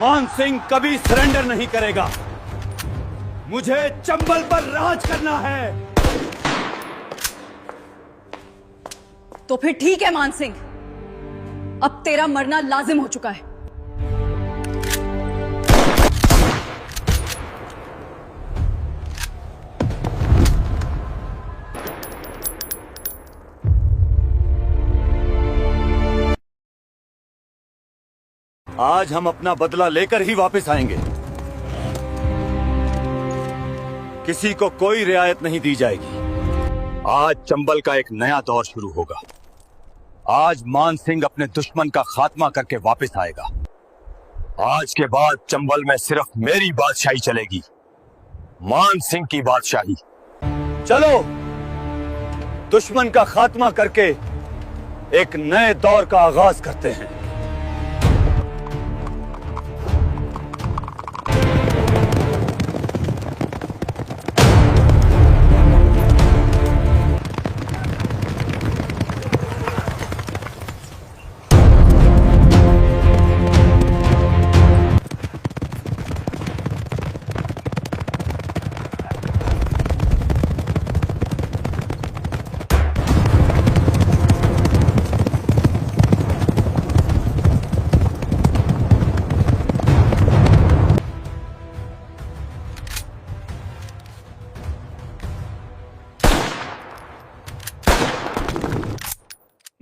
मान सिंह कभी सरेंडर नहीं करेगा। मुझे चंबल पर राज करना है। तो फिर ठीक है मान सिंह, अब तेरा मरना लाजिम हो चुका है। आज हम अपना बदला लेकर ही वापस आएंगे। किसी को कोई रियायत नहीं दी जाएगी। आज चंबल का एक नया दौर शुरू होगा। आज मान सिंह अपने दुश्मन का खात्मा करके वापस आएगा। आज के बाद चंबल में सिर्फ मेरी बादशाही चलेगी, मान सिंह की बादशाही। चलो दुश्मन का खात्मा करके एक नए दौर का आगाज करते हैं।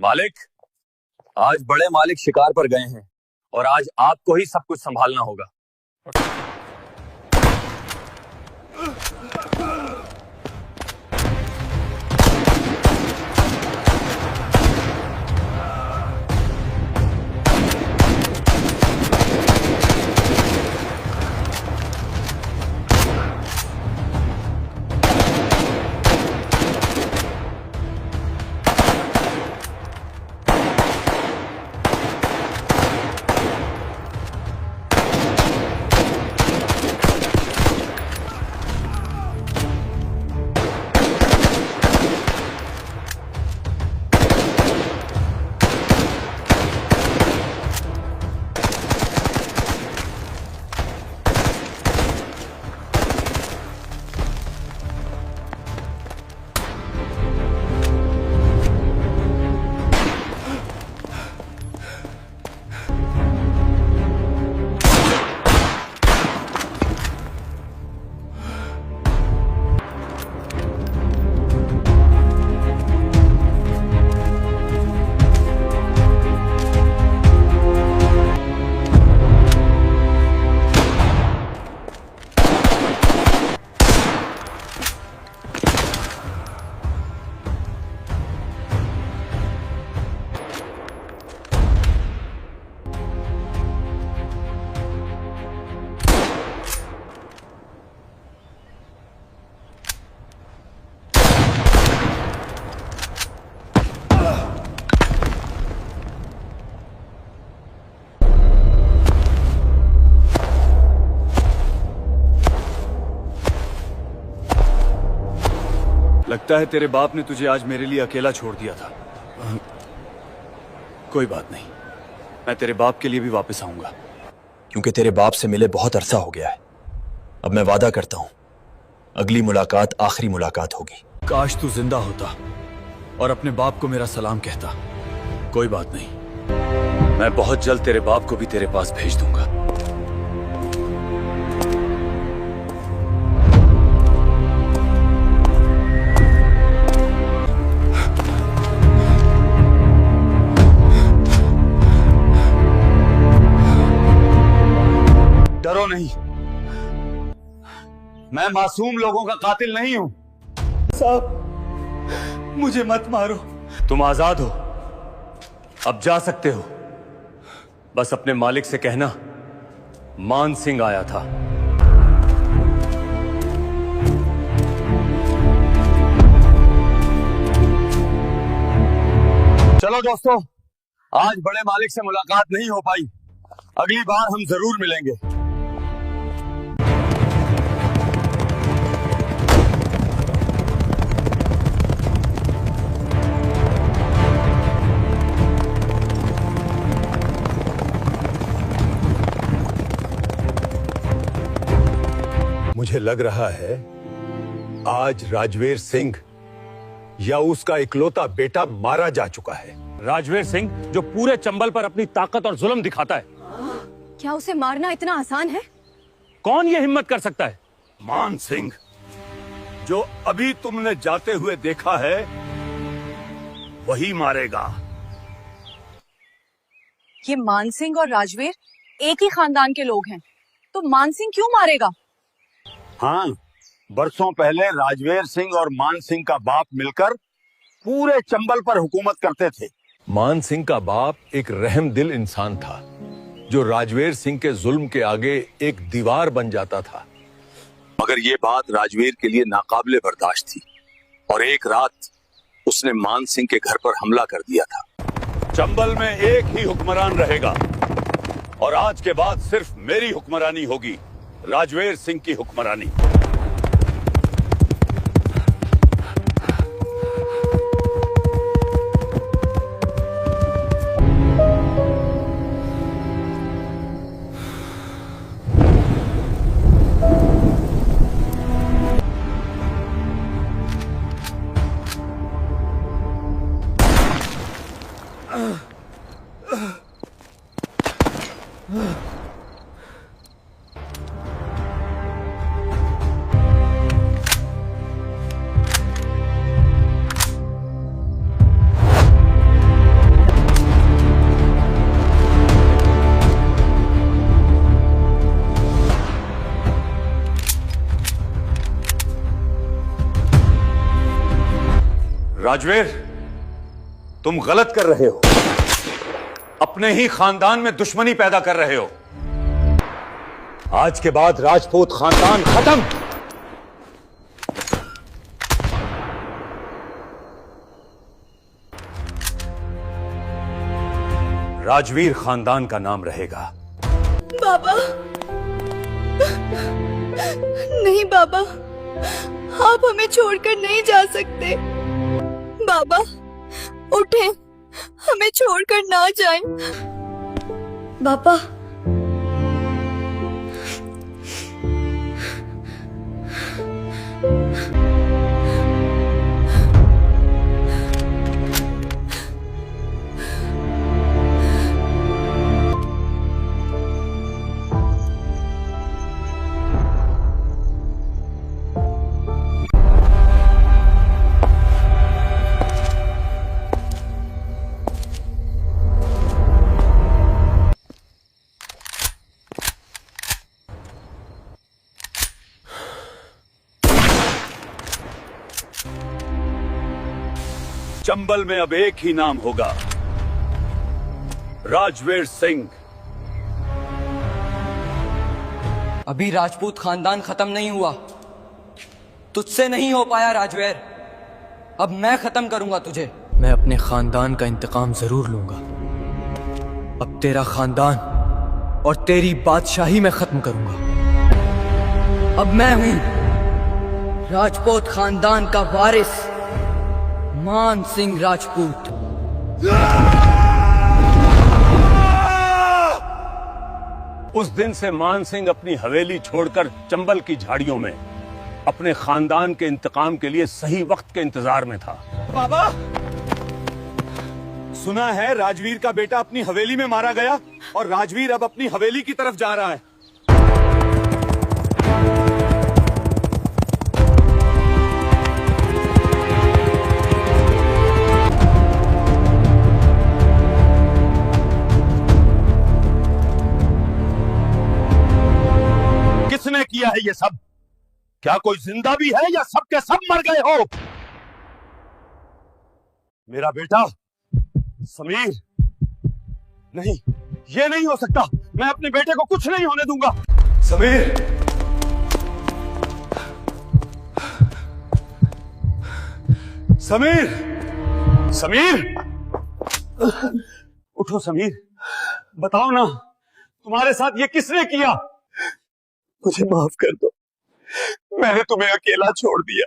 मालिक, आज बड़े मालिक शिकार पर गए हैं और आज आपको ही सब कुछ संभालना होगा। लगता है तेरे बाप ने तुझे आज मेरे लिए अकेला छोड़ दिया था। कोई बात नहीं, मैं तेरे बाप के लिए भी वापस आऊंगा। क्योंकि तेरे बाप से मिले बहुत अरसा हो गया है। अब मैं वादा करता हूं, अगली मुलाकात आखिरी मुलाकात होगी। काश तू जिंदा होता और अपने बाप को मेरा सलाम कहता। कोई बात नहीं, मैं बहुत जल्द तेरे बाप को भी तेरे पास भेज दूंगा। डरो नहीं, मैं मासूम लोगों का कातिल नहीं हूं। साहब, मुझे मत मारो। तुम आजाद हो, अब जा सकते हो। बस अपने मालिक से कहना मान सिंह आया था। चलो दोस्तों, आज बड़े मालिक से मुलाकात नहीं हो पाई, अगली बार हम जरूर मिलेंगे। मुझे लग रहा है आज राजवीर सिंह या उसका इकलौता बेटा मारा जा चुका है। राजवीर सिंह जो पूरे चंबल पर अपनी ताकत और जुल्म दिखाता है। क्या उसे मारना इतना आसान है? कौन ये हिम्मत कर सकता है? मान सिंह, जो अभी तुमने जाते हुए देखा है वही मारेगा। ये मानसिंह और राजवीर एक ही खानदान के लोग हैं, तो मानसिंह क्यों मारेगा? हाँ, बरसों पहले राजवीर सिंह और मान सिंह का बाप मिलकर पूरे चंबल पर हुकूमत करते थे। मान सिंह का बाप एक रहम दिल इंसान था जो राजवीर सिंह के जुल्म के आगे एक दीवार बन जाता था। मगर ये बात राजवीर के लिए नाकाबिले बर्दाश्त थी और एक रात उसने मान सिंह के घर पर हमला कर दिया था। चंबल में एक ही हुक्मरान रहेगा और आज के बाद सिर्फ मेरी हुक्मरानी होगी, राजवीर सिंह की हुक्मरानी। राजवीर, तुम गलत कर रहे हो। अपने ही खानदान में दुश्मनी पैदा कर रहे हो। आज के बाद राजपूत खानदान खत्म। राजवीर खानदान का नाम रहेगा। बाबा, नहीं बाबा, आप हमें छोड़कर नहीं जा सकते। बाबा उठें, हमें छोड़कर ना जाएं। बाबा, चंबल में अब एक ही नाम होगा, राजवीर सिंह। अभी राजपूत खानदान खत्म नहीं हुआ। तुझसे नहीं हो पाया राजवीर, अब मैं खत्म करूंगा तुझे। मैं अपने खानदान का इंतकाम जरूर लूंगा। अब तेरा खानदान और तेरी बादशाही मैं खत्म करूंगा। अब मैं हूं राजपूत खानदान का वारिस, मान सिंह राजपूत। उस दिन से मान सिंह अपनी हवेली छोड़कर चंबल की झाड़ियों में अपने खानदान के इंतकाम के लिए सही वक्त के इंतजार में था। बाबा, सुना है राजवीर का बेटा अपनी हवेली में मारा गया और राजवीर अब अपनी हवेली की तरफ जा रहा है। किसने किया है ये सब? क्या कोई जिंदा भी है या सब के सब मर गए हो? मेरा बेटा समीर? नहीं, ये नहीं हो सकता। मैं अपने बेटे को कुछ नहीं होने दूंगा। समीर, समीर, समीर, उठो समीर, बताओ ना, तुम्हारे साथ ये किसने किया? मुझे माफ कर दो, मैंने तुम्हें अकेला छोड़ दिया,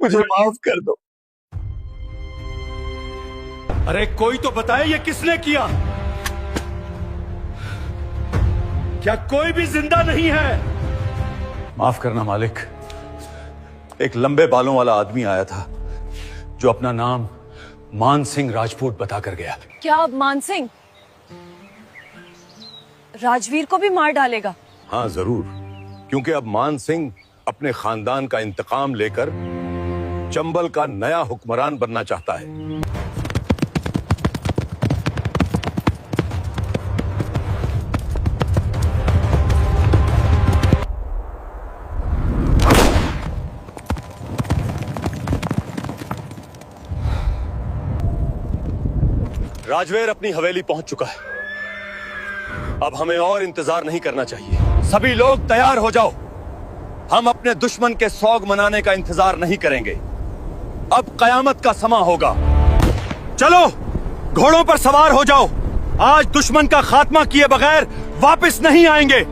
मुझे माफ कर दो। अरे कोई तो बताए ये किसने किया? क्या कोई भी जिंदा नहीं है? माफ करना मालिक, एक लंबे बालों वाला आदमी आया था जो अपना नाम मान सिंह राजपूत बताकर गया। क्या अब मान सिंह राजवीर को भी मार डालेगा? हाँ जरूर, क्योंकि अब मान सिंह अपने खानदान का इंतकाम लेकर चंबल का नया हुक्मरान बनना चाहता है। राजवीर अपनी हवेली पहुंच चुका है। अब हमें और इंतजार नहीं करना चाहिए। सभी लोग तैयार हो जाओ। हम अपने दुश्मन के सौग मनाने का इंतजार नहीं करेंगे। अब कयामत का समा होगा। चलो घोड़ों पर सवार हो जाओ। आज दुश्मन का खात्मा किए बगैर वापस नहीं आएंगे।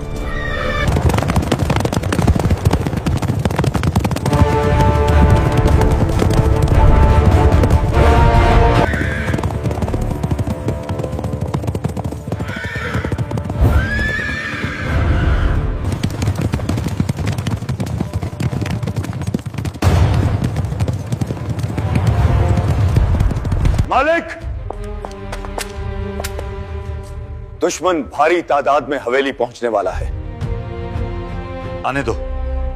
मालिक, दुश्मन भारी तादाद में हवेली पहुंचने वाला है। आने दो।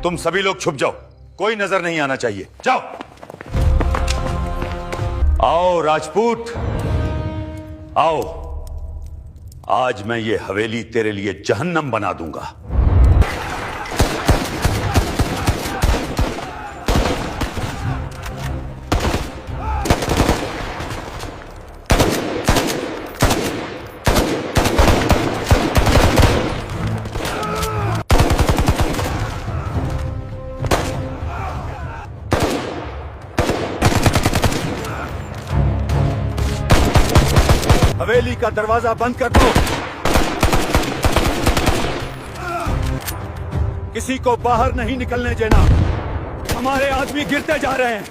तुम सभी लोग छुप जाओ, कोई नजर नहीं आना चाहिए। जाओ। आओ राजपूत, आओ। आज मैं ये हवेली तेरे लिए जहन्नम बना दूंगा। हवेली का दरवाजा बंद कर दो। किसी को बाहर नहीं निकलने देना। हमारे आदमी गिरते जा रहे हैं।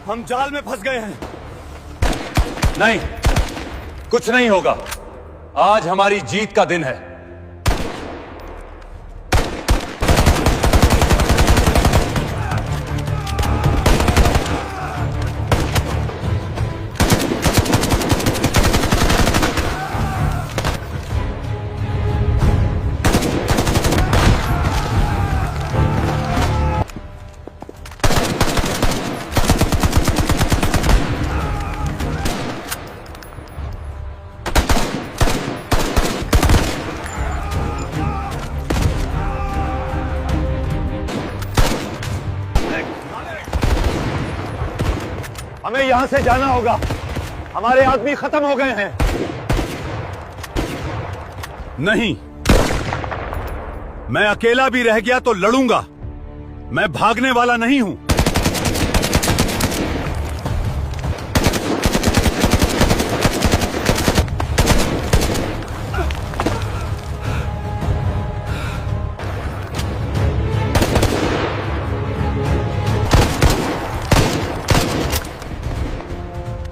हम जाल में फंस गए हैं। नहीं, कुछ नहीं होगा। आज हमारी जीत का दिन है। हमें यहां से जाना होगा। हमारे आदमी खत्म हो गए हैं। नहीं, मैं अकेला भी रह गया तो लड़ूंगा। मैं भागने वाला नहीं हूं।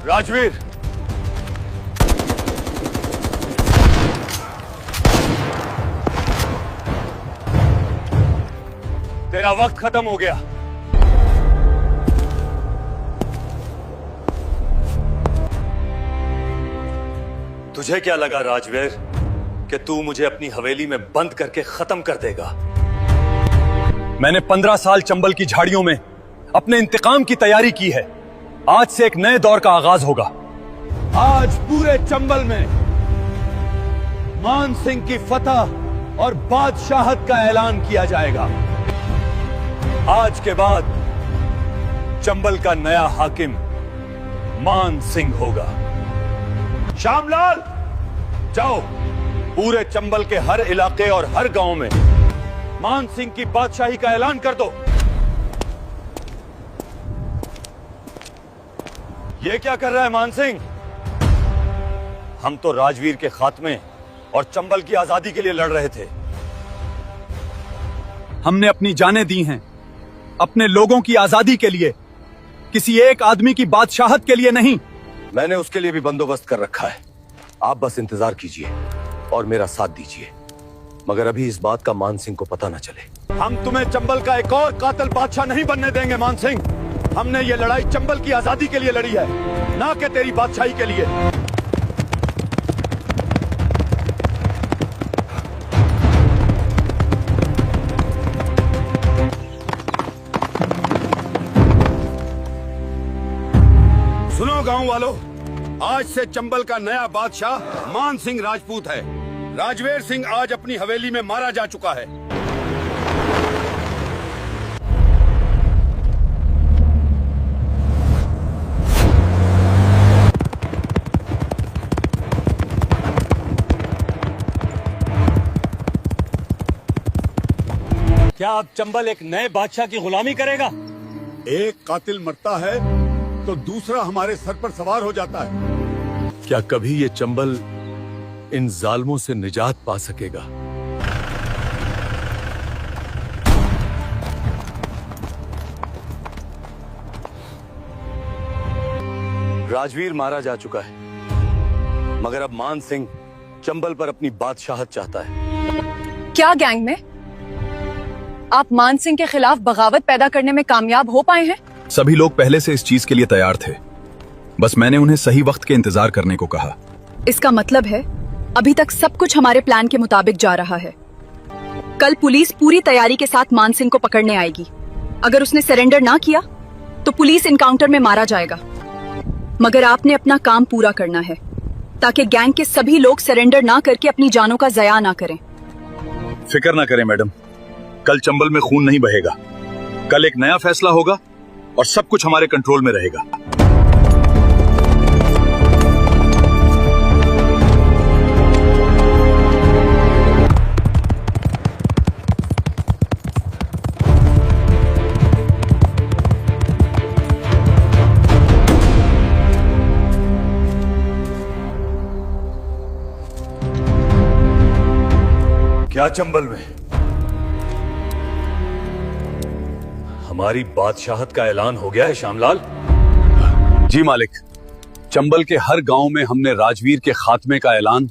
राजवीर, तेरा वक्त खत्म हो गया। तुझे क्या लगा राजवीर कि तू मुझे अपनी हवेली में बंद करके खत्म कर देगा? मैंने 15 साल चंबल की झाड़ियों में अपने इंतकाम की तैयारी की है। आज से एक नए दौर का आगाज होगा। आज पूरे चंबल में मान सिंह की फतह और बादशाहत का ऐलान किया जाएगा। आज के बाद चंबल का नया हाकिम मान सिंह होगा। श्यामलाल, जाओ पूरे चंबल के हर इलाके और हर गांव में मान सिंह की बादशाही का ऐलान कर दो। ये क्या कर रहा है मान सिंह? हम तो राजवीर के खात्मे और चंबल की आजादी के लिए लड़ रहे थे। हमने अपनी जानें दी हैं अपने लोगों की आजादी के लिए, किसी एक आदमी की बादशाहत के लिए नहीं। मैंने उसके लिए भी बंदोबस्त कर रखा है। आप बस इंतजार कीजिए और मेरा साथ दीजिए। मगर अभी इस बात का मान सिंह को पता न चले। हम तुम्हें चंबल का एक और कातिल बादशाह नहीं बनने देंगे मान सिंह। हमने ये लड़ाई चंबल की आजादी के लिए लड़ी है, ना कि तेरी बादशाही के लिए। सुनो गांव वालों, आज से चंबल का नया बादशाह मान सिंह राजपूत है। राजवीर सिंह आज अपनी हवेली में मारा जा चुका है। क्या अब चंबल एक नए बादशाह की गुलामी करेगा? एक कातिल मरता है तो दूसरा हमारे सर पर सवार हो जाता है। क्या कभी ये चंबल इन जालमों से निजात पा सकेगा? राजवीर मारा जा चुका है, मगर अब मान सिंह चंबल पर अपनी बादशाहत चाहता है। क्या गैंग में आप मान सिंह के खिलाफ बगावत पैदा करने में कामयाब हो पाए हैं? सभी लोग पहले से इस चीज के लिए तैयार थे, बस मैंने उन्हें सही वक्त के इंतजार करने को कहा। इसका मतलब है अभी तक सब कुछ हमारे प्लान के मुताबिक जा रहा है। कल पुलिस पूरी तैयारी के साथ मान सिंह को पकड़ने आएगी। अगर उसने सरेंडर ना किया तो पुलिस इनकाउंटर में मारा जाएगा। मगर आपने अपना काम पूरा करना है ताकि गैंग के सभी लोग सरेंडर ना करके अपनी जानों का ज़या ना करें। फिक्र ना करें मैडम, कल चंबल में खून नहीं बहेगा। कल एक नया फैसला होगा और सब कुछ हमारे कंट्रोल में रहेगा। क्या चंबल में हमारी बादशाहत का ऐलान हो गया है श्यामलाल? जी मालिक, चंबल के हर गांव में हमने राजवीर के खात्मे का ऐलान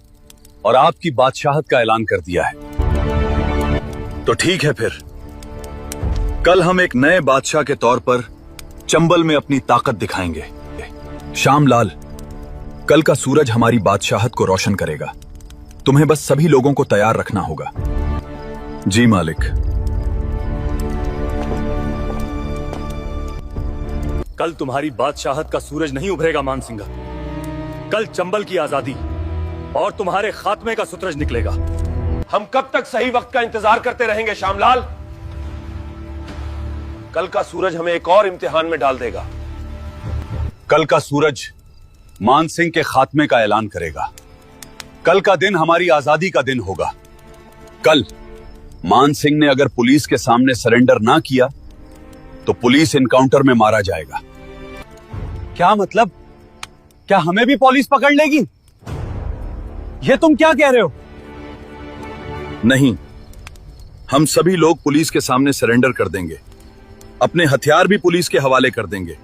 और आपकी बादशाहत का ऐलान कर दिया है। तो ठीक है, फिर कल हम एक नए बादशाह के तौर पर चंबल में अपनी ताकत दिखाएंगे। श्यामलाल, कल का सूरज हमारी बादशाहत को रोशन करेगा। तुम्हें बस सभी लोगों को तैयार रखना होगा। जी मालिक। कल तुम्हारी बादशाहत का सूरज नहीं उभरेगा मान सिंह। कल चंबल की आजादी और तुम्हारे खात्मे का सूरज निकलेगा। हम कब तक सही वक्त का इंतजार करते रहेंगे श्यामलाल? कल का सूरज हमें एक और इम्तिहान में डाल देगा। कल का सूरज मान सिंह के खात्मे का ऐलान करेगा। कल का दिन हमारी आजादी का दिन होगा। कल मान सिंह ने अगर पुलिस के सामने सरेंडर ना किया तो पुलिस इनकाउंटर में मारा जाएगा। क्या मतलब? क्या हमें भी पुलिस पकड़ लेगी? ये तुम क्या कह रहे हो? नहीं, हम सभी लोग पुलिस के सामने सरेंडर कर देंगे। अपने हथियार भी पुलिस के हवाले कर देंगे।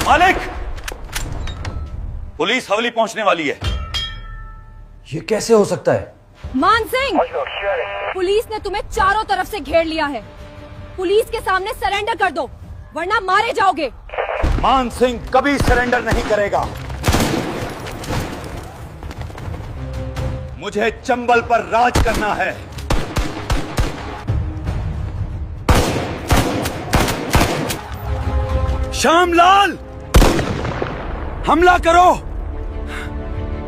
मालिक, पुलिस हवेली पहुंचने वाली है। ये कैसे हो सकता है? मान सिंह, पुलिस ने तुम्हें चारों तरफ से घेर लिया है। पुलिस के सामने सरेंडर कर दो वरना मारे जाओगे। मान सिंह कभी सरेंडर नहीं करेगा। मुझे चंबल पर राज करना है। श्यामलाल, हमला करो।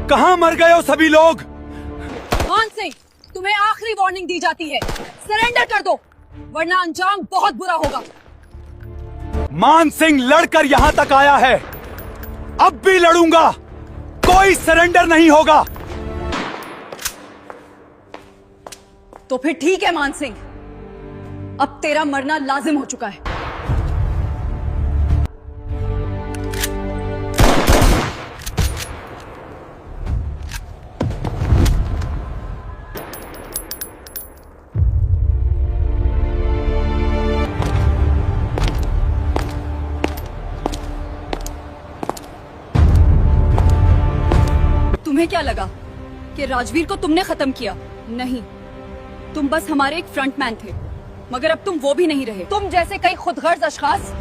कहां मर गए हो सभी लोग? मान सिंह, तुम्हें आखिरी वार्निंग दी जाती है, सरेंडर कर दो वरना अंजाम बहुत बुरा होगा। मान सिंह लड़कर यहां तक आया है, अब भी लड़ूंगा। कोई सरेंडर नहीं होगा। तो फिर ठीक है मान सिंह, अब तेरा मरना लाजिम हो चुका है। तुम्हें क्या लगा कि राजवीर को तुमने खत्म किया? नहीं, तुम बस हमारे एक फ्रंटमैन थे, मगर अब तुम वो भी नहीं रहे। तुम जैसे कई खुदगर्ज अशखास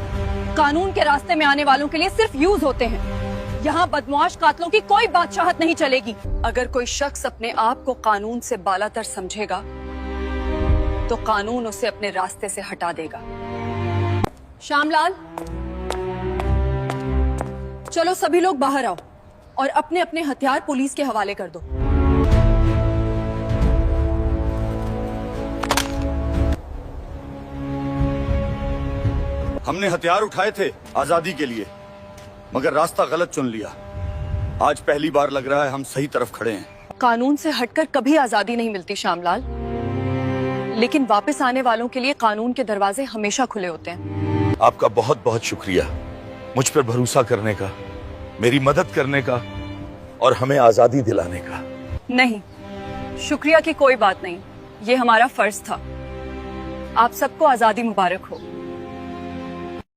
कानून के रास्ते में आने वालों के लिए सिर्फ यूज होते हैं। यहाँ बदमाश कातलों की कोई बादशाहत नहीं चलेगी। अगर कोई शख्स अपने आप को कानून से बालातर समझेगा तो कानून उसे अपने रास्ते से हटा देगा। श्यामलाल, चलो सभी लोग बाहर आओ और अपने अपने हथियार पुलिस के हवाले कर दो। हमने हथियार उठाए थे आजादी के लिए, मगर रास्ता गलत चुन लिया। आज पहली बार लग रहा है हम सही तरफ खड़े हैं। कानून से हटकर कभी आजादी नहीं मिलती श्यामलाल, लेकिन वापस आने वालों के लिए कानून के दरवाजे हमेशा खुले होते हैं। आपका बहुत बहुत शुक्रिया मुझ पर भरोसा करने का, मेरी मदद करने का और हमें आजादी दिलाने का। नहीं, शुक्रिया की कोई बात नहीं, ये हमारा फर्ज था। आप सबको आजादी मुबारक हो।